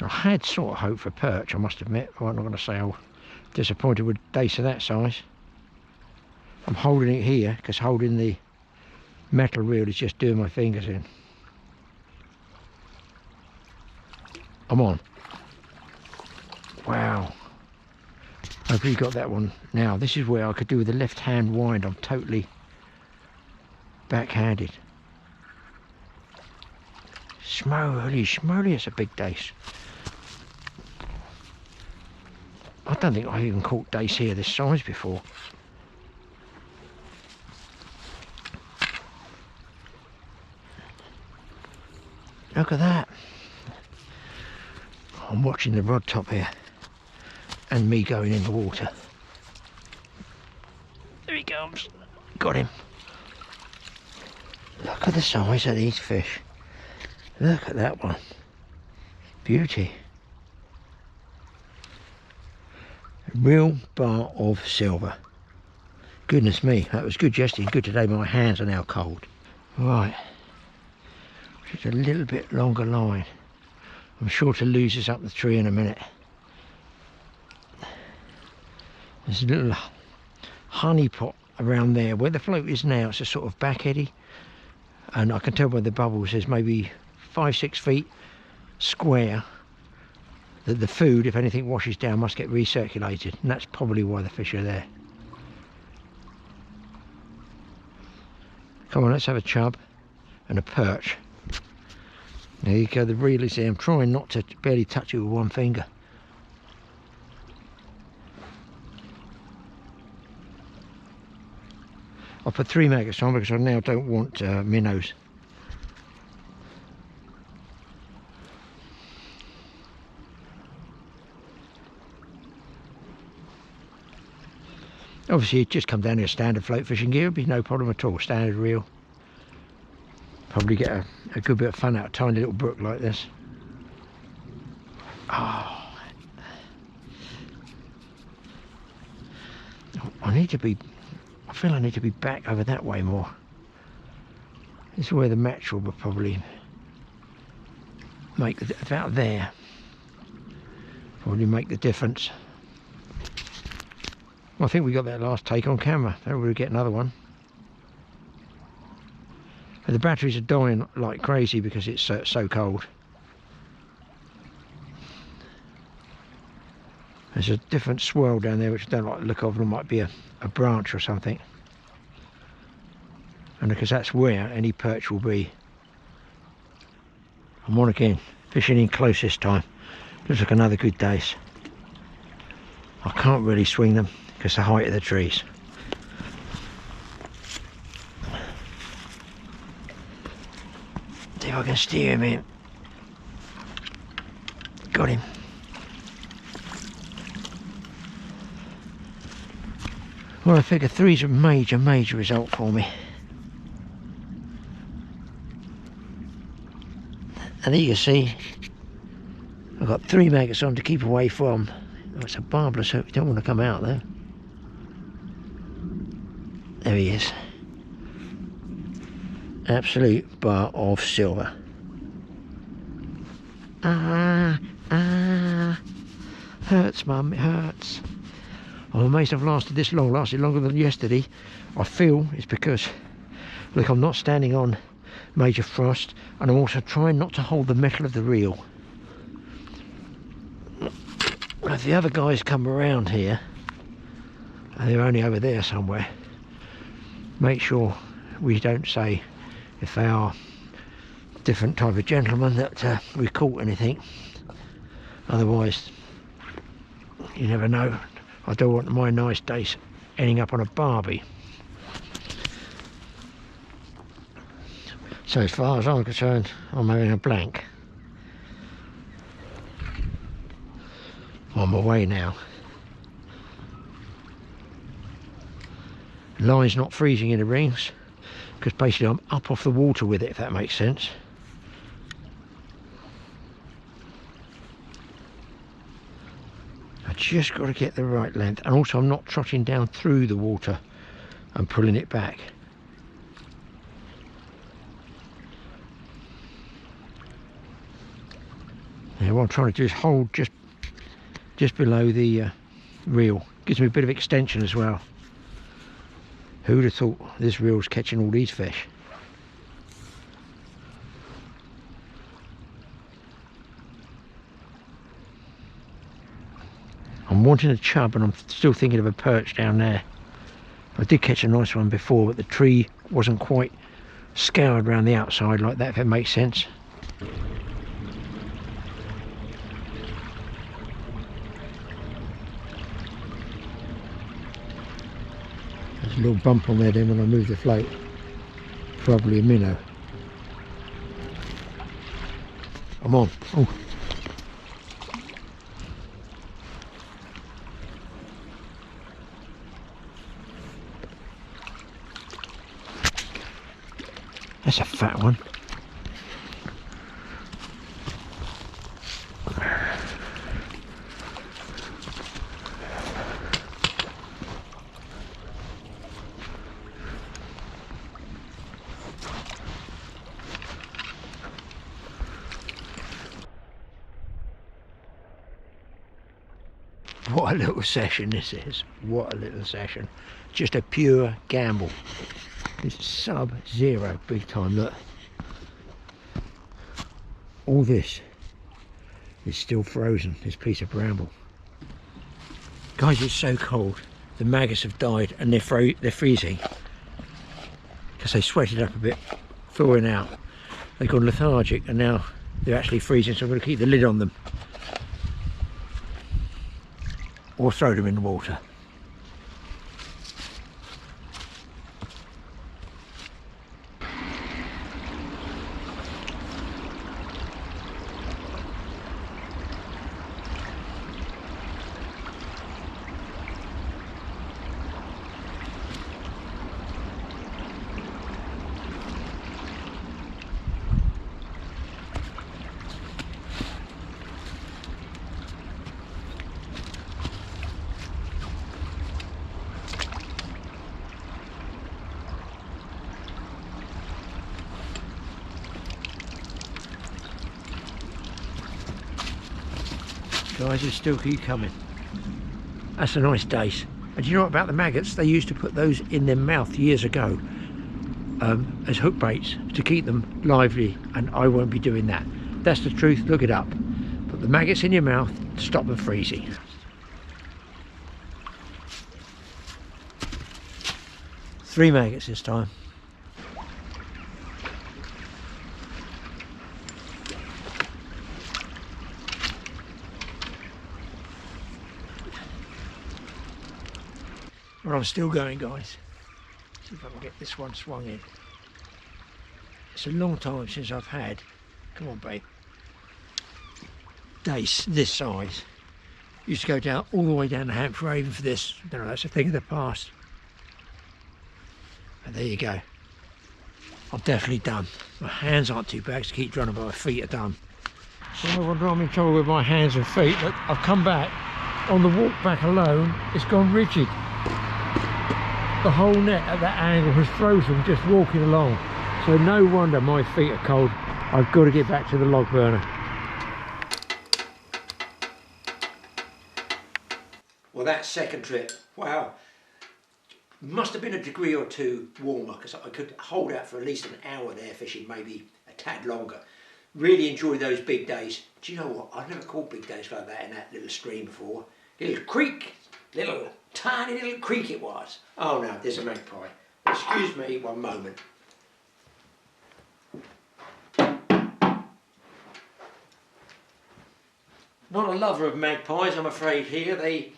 I had sort of hoped for perch, I must admit. I'm not going to say I'm disappointed with dace of that size. I'm holding it here because holding the metal reel is just doing my fingers in. I'm on. Wow. Hopefully you got that one. Now this is where I could do with the left hand wind. I'm totally backhanded. Holy schmoly, it's a big dace. I don't think I've even caught dace here this size before. Look at that. I'm watching the rod top here and me going in the water. There he comes. Got him. Look at the size of these fish. Look at that one. Beauty. Real bar of silver. Goodness me, that was good yesterday, good today. My hands are now cold. Right. Just a little bit longer line. I'm sure to lose us up the tree in a minute. There's a little honey pot around there. Where the float is now, it's a sort of back eddy. And I can tell by the bubbles, there's maybe 5-6 feet square that the food, if anything washes down, must get recirculated, and that's probably why the fish are there. Come on, let's have a chub and a perch. There you go, the reel is there. I'm trying not to barely touch it with one finger. I'll put 3 maggots on because I now don't want minnows. Obviously, just come down here standard float fishing gear, would be no problem at all. Standard reel. Probably get a good bit of fun out of a tiny little brook like this. Oh, I feel I need to be back over that way more. This is where the match will probably make about there. Probably make the difference. Well, I think we got that last take on camera. Don't we'll get another one. But the batteries are dying like crazy because it's so cold. There's a different swirl down there which I don't like the look of. It might be a branch or something. And because that's where any perch will be. I'm on again, fishing in close this time. Looks like another good dace. I can't really swing them because of the height of the trees. See if I can steer him in. Got him. Well, I figure 3's a major result for me. And there you see, I've got 3 maggots on to keep away from. Oh, it's a barbless, so you don't want to come out there. There he is. Absolute bar of silver. Hurts, mum, it hurts. I'm amazed I've lasted this long, lasted longer than yesterday. I feel it's because, look, I'm not standing on major frost, and I'm also trying not to hold the metal of the reel. If the other guys come around here, and they're only over there somewhere, make sure we don't say, if they are different type of gentlemen, that we caught anything. Otherwise you never know. I don't want my nice days ending up on a barbie. So as far as I'm concerned, I'm having a blank. On my way now. Line's not freezing in the rings, because basically I'm up off the water with it, if that makes sense. I just got to get the right length, and also I'm not trotting down through the water and pulling it back. Now what I'm trying to do is hold just below the reel. Gives me a bit of extension as well. Who would have thought this reel's catching all these fish? I'm wanting a chub, and I'm still thinking of a perch down there. I did catch a nice one before, but the tree wasn't quite scoured around the outside like that, if it makes sense. There's a little bump on there then when I move the float. Probably a minnow. I'm on. Oh. That's a fat one. What a little session this is. What a little session. Just a pure gamble. It's sub-zero, big time, look. All this is still frozen, this piece of bramble. Guys, it's so cold. The maggots have died and they're freezing. Because they sweated up a bit, thawing out. They've gone lethargic and now they're actually freezing, so I'm going to keep the lid on them. Or throw them in the water. Guys, they still keep coming. That's a nice dace. And do you know what about the maggots? They used to put those in their mouth years ago as hook baits to keep them lively, and I won't be doing that. That's the truth, look it up. Put the maggots in your mouth to stop them freezing. Three maggots this time. Well, I'm still going, guys. See if I can get this one swung in. It's a long time since I've had, come on babe, dace this size. Used to go down all the way down to Hampshire Haven for this. I don't know, that's a thing of the past. And there you go. I'm definitely done. My hands aren't too bad to keep running, but my feet are done. So I wonder I'm in trouble with my hands and feet. Look, I've come back. On the walk back alone, it's gone rigid. The whole net at that angle has frozen just walking along. So no wonder my feet are cold. I've got to get back to the log burner. Well, that second trip, wow. Must have been a degree or two warmer, because I could hold out for at least an hour there fishing, maybe a tad longer. Really enjoyed those big days. Do you know what? I've never caught big days like that in that little stream before. Little creek, tiny little creek it was. Oh no, there's a magpie. Excuse me one moment. Not a lover of magpies, I'm afraid here. They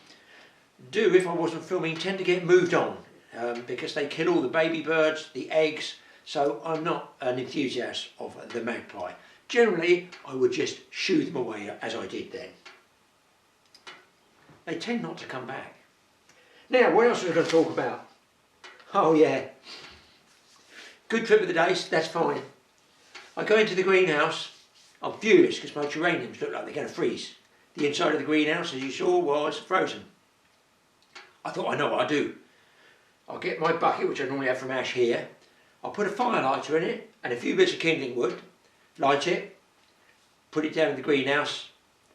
do, if I wasn't filming, tend to get moved on because they kill all the baby birds, the eggs, so I'm not an enthusiast of the magpie. Generally, I would just shoo them away as I did then. They tend not to come back. Now, what else are we going to talk about? Oh yeah, good trip of the day, that's fine. I go into the greenhouse, I'm furious because my geraniums look like they're going to freeze. The inside of the greenhouse, as you saw, was frozen. I thought, I know what I'll do. I'll get my bucket, which I normally have from Ash here, I'll put a fire lighter in it and a few bits of kindling wood, light it, put it down in the greenhouse,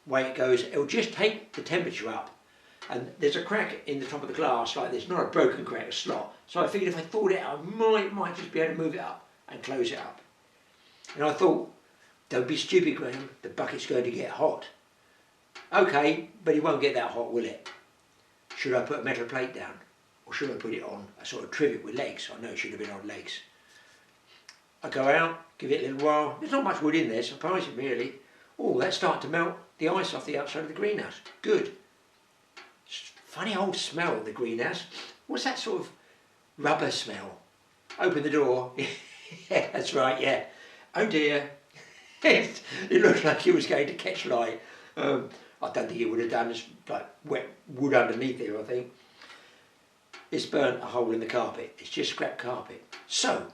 away it goes. It'll just take the temperature up. And there's a crack in the top of the glass like this, not a broken crack, a slot. So I figured if I thawed it out, I might just be able to move it up and close it up. And I thought, don't be stupid, Graeme, the bucket's going to get hot. Okay, but it won't get that hot, will it? Should I put a metal plate down? Or should I put it on a sort of trivet with legs? I know it should have been on legs. I go out, give it a little while. There's not much wood in there, surprising really. Oh, that's starting to melt the ice off the outside of the greenhouse. Good. Funny old smell, the greenhouse. What's that sort of rubber smell? Open the door. Yeah, that's right, yeah. Oh dear. It looked like it was going to catch light. I don't think it would have done. It's like wet wood underneath there, I think. It's burnt a hole in the carpet. It's just scrap carpet. So,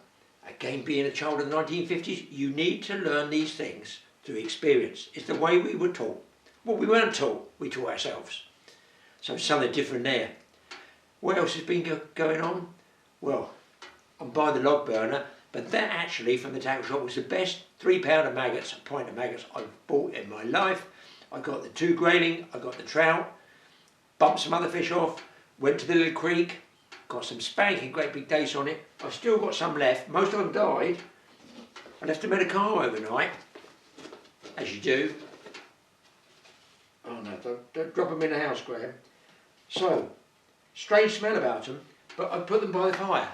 again, being a child of the 1950s, you need to learn these things through experience. It's the way we were taught. Well, we weren't taught, we taught ourselves. So something different there. What else has been going on? Well, I'm by the log burner, but that actually from the tackle shop was the best £3 of maggots, a pint of maggots I've bought in my life. I got the 2 grayling, I got the trout, bumped some other fish off, went to the little creek, got some spanking great big dace on it. I've still got some left, most of them died. I left them in a car overnight, as you do. Oh no, don't drop them in the house, Graeme. So, strange smell about them, but I put them by the fire.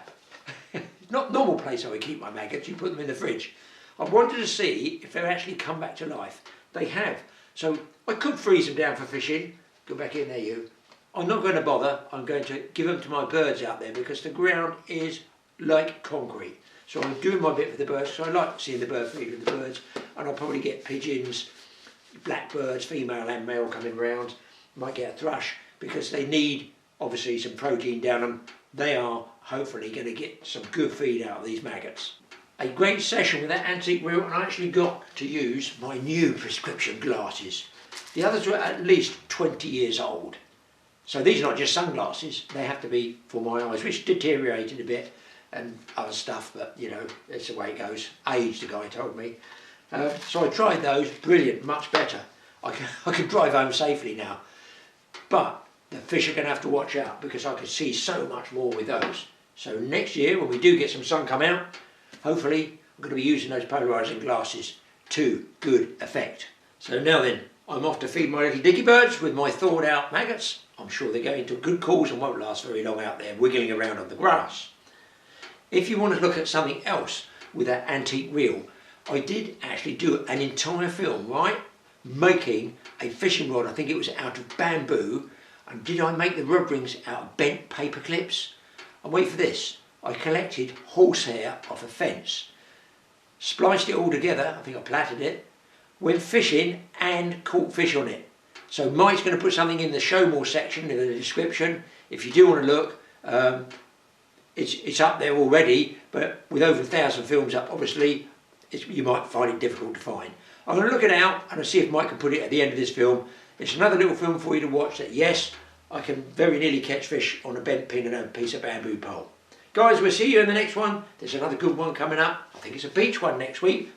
It's not normal place I would keep my maggots, you put them in the fridge. I wanted to see if they actually come back to life. They have. So I could freeze them down for fishing. Go back in there, you. I'm not going to bother. I'm going to give them to my birds out there because the ground is like concrete. So I'm doing my bit for the birds, so I like seeing the bird feed with the birds, and I'll probably get pigeons, blackbirds, female and male coming round. Might get a thrush because they need obviously some protein down them. They are hopefully going to get some good feed out of these maggots. A great session with that antique reel, and I actually got to use my new prescription glasses. The others were at least 20 years old. So these are not just sunglasses, they have to be for my eyes, which deteriorated a bit and other stuff, but you know, that's the way it goes. Age, the guy told me. So I tried those, brilliant, much better. I can drive home safely now. But the fish are going to have to watch out because I can see so much more with those. So next year, when we do get some sun come out, hopefully I'm going to be using those polarising glasses to good effect. So now then, I'm off to feed my little dicky birds with my thawed out maggots. I'm sure they're going to a good cause and won't last very long out there wiggling around on the grass. If you want to look at something else with that antique reel, I did actually do an entire film, right? Making a fishing rod, I think it was out of bamboo. And did I make the rod rings out of bent paper clips? And wait for this, I collected horsehair off a fence, spliced it all together, I think I plaited it, went fishing and caught fish on it. So Mike's going to put something in the show more section in the description. If you do want to look, it's up there already, but with over 1,000 films up, obviously, you might find it difficult to find. I'm going to look it out and I'll see if Mike can put it at the end of this film. It's another little film for you to watch that, yes, I can very nearly catch fish on a bent pin and a piece of bamboo pole. Guys, we'll see you in the next one. There's another good one coming up. I think it's a beach one next week.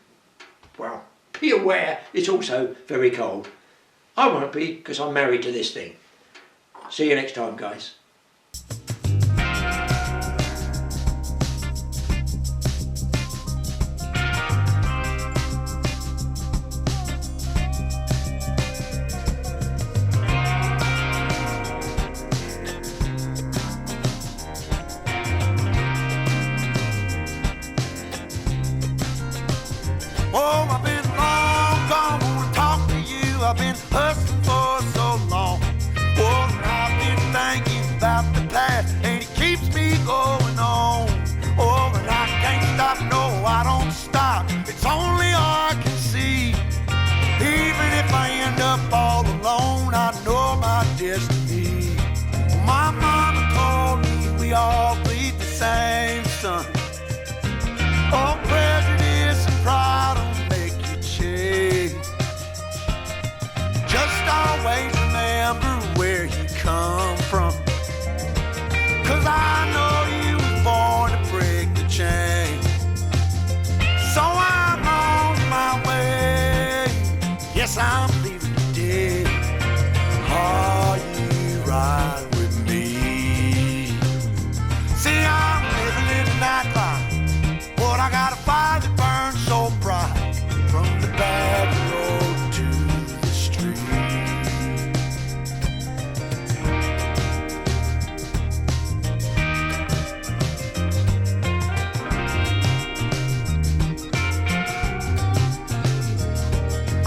Well, be aware it's also very cold. I won't be because I'm married to this thing. See you next time, guys. Oh, I've been long gone, wanna talk to you. I've been hustling for same, son. Oh, prejudice and pride will make you change. Just always remember where you come from, 'cause I know you were born to break the chain. So I'm on my way. Yes, I'm leaving today. Are you right with me? See, I'm living in the nightlife, but I got a fire that burns so bright from the back road to the street.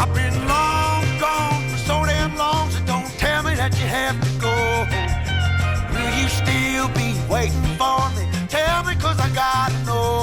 I've been long gone for so damn long, so don't tell me that you have to go. Will you still be waiting for me? Tell me, 'cause I gotta know.